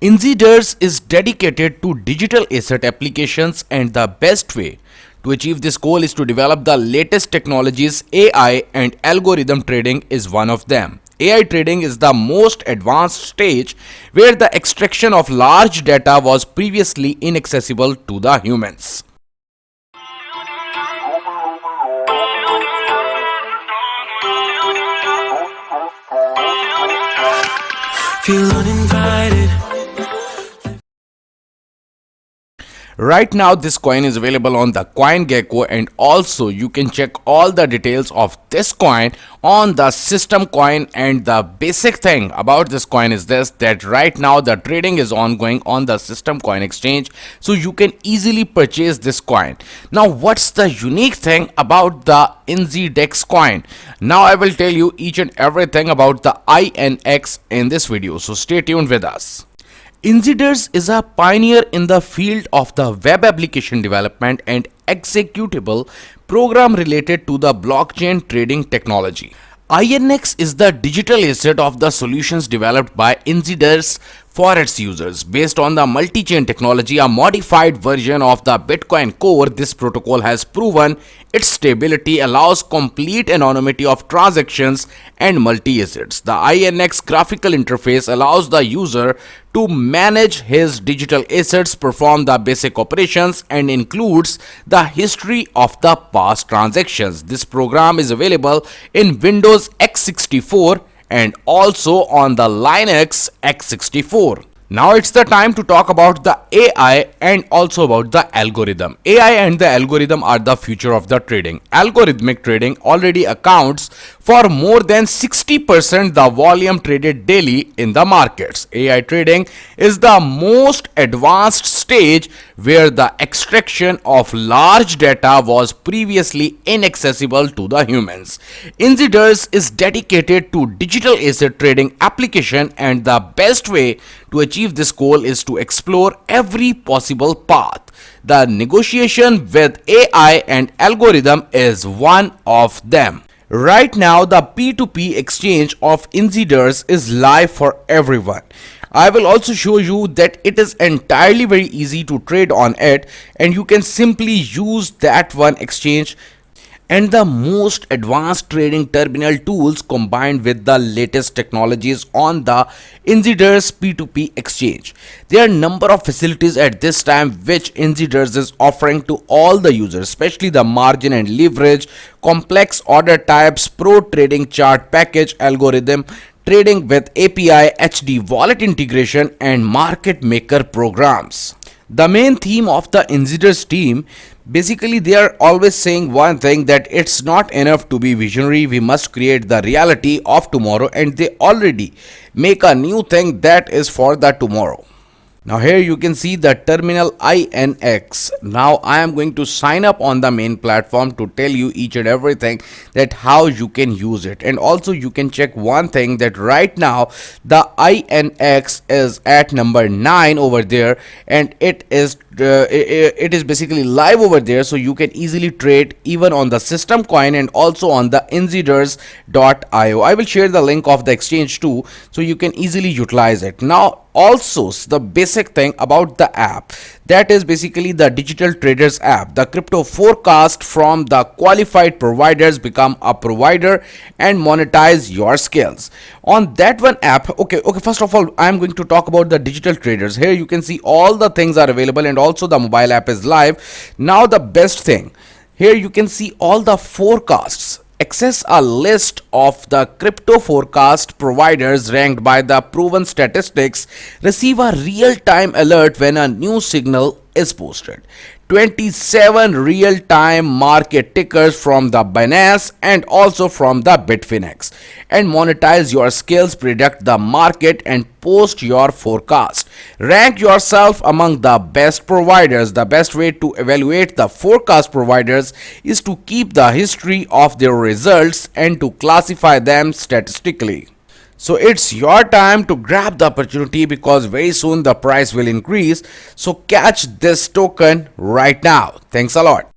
Inziders is dedicated to digital asset applications, and the best way to achieve this goal is to develop the latest technologies. AI and algorithm trading is one of them. AI trading is the most advanced stage where the extraction of large data was previously inaccessible to the humans. Feel uninvited. Right now this coin is available on the CoinGecko, and also you can check all the details of this coin on the system coin. And the basic thing about this coin is this, that right now the trading is ongoing on the system coin exchange, so you can easily purchase this coin. Now what's the unique thing about the INZDEX coin? Now I will tell you each and everything about the INX in this video, so stay tuned with us. Inziders is a pioneer in the field of the web application development and executable program related to the blockchain trading technology. INX is the digital asset of the solutions developed by Inziders for its users. Based on the multi-chain technology, a modified version of the Bitcoin core, this protocol has proven its stability, allows complete anonymity of transactions and multi-assets. The INX graphical interface allows the user to manage his digital assets, perform the basic operations, and includes the history of the past transactions. This program is available in Windows x64 and also on the Linux x64. Now it's the time to talk about the AI and also about the algorithm. AI and the algorithm are the future of the trading. Algorithmic trading already accounts for more than 60% the volume traded daily in the markets. AI trading is the most advanced stage where the extraction of large data was previously inaccessible to the humans. Inziders is dedicated to digital asset trading application, and the best way to achieve this goal is to explore every possible path. The negotiation with AI and algorithm is one of them. Right now, the P2P exchange of Inziders is live for everyone. I will also show you that it is entirely very easy to trade on it, and you can simply use that one exchange and the most advanced trading terminal tools combined with the latest technologies on the Inziders P2P exchange. There are a number of facilities at this time which Inziders is offering to all the users, especially the margin and leverage, complex order types, pro trading chart package, algorithm trading with API, HD wallet integration, and market maker programs. The main theme of the Inziders team, basically they are always saying one thing, that it's not enough to be visionary, we must create the reality of tomorrow, and they already make a new thing that is for the tomorrow. Now here you can see the terminal INX. Now I am going to sign up on the main platform to tell you each and everything that how you can use it. And also you can check one thing, that right now the INX is at number 9 over there, and it is basically live over there, so you can easily trade even on the system coin and also on the inziders.io. I will share the link of the exchange too, so you can easily utilize it. Now also the basic thing about the app, that is basically the digital traders app. The crypto forecast from the qualified providers, become a provider and monetize your skills on that one app. Okay, first of all I am going to talk about the digital traders. Here you can see all the things are available, and also the mobile app is live. Now the best thing, here you can see all the forecasts. Access a list of the crypto forecast providers ranked by the proven statistics. Receive a real-time alert when a new signal is posted. 27 real-time market tickers from the Binance and also from the Bitfinex. And monetize your skills, predict the market, and post your forecast. Rank yourself among the best providers. The best way to evaluate the forecast providers is to keep the history of their results and to classify them statistically. So it's your time to grab the opportunity, because very soon the price will increase. So catch this token right now. Thanks a lot.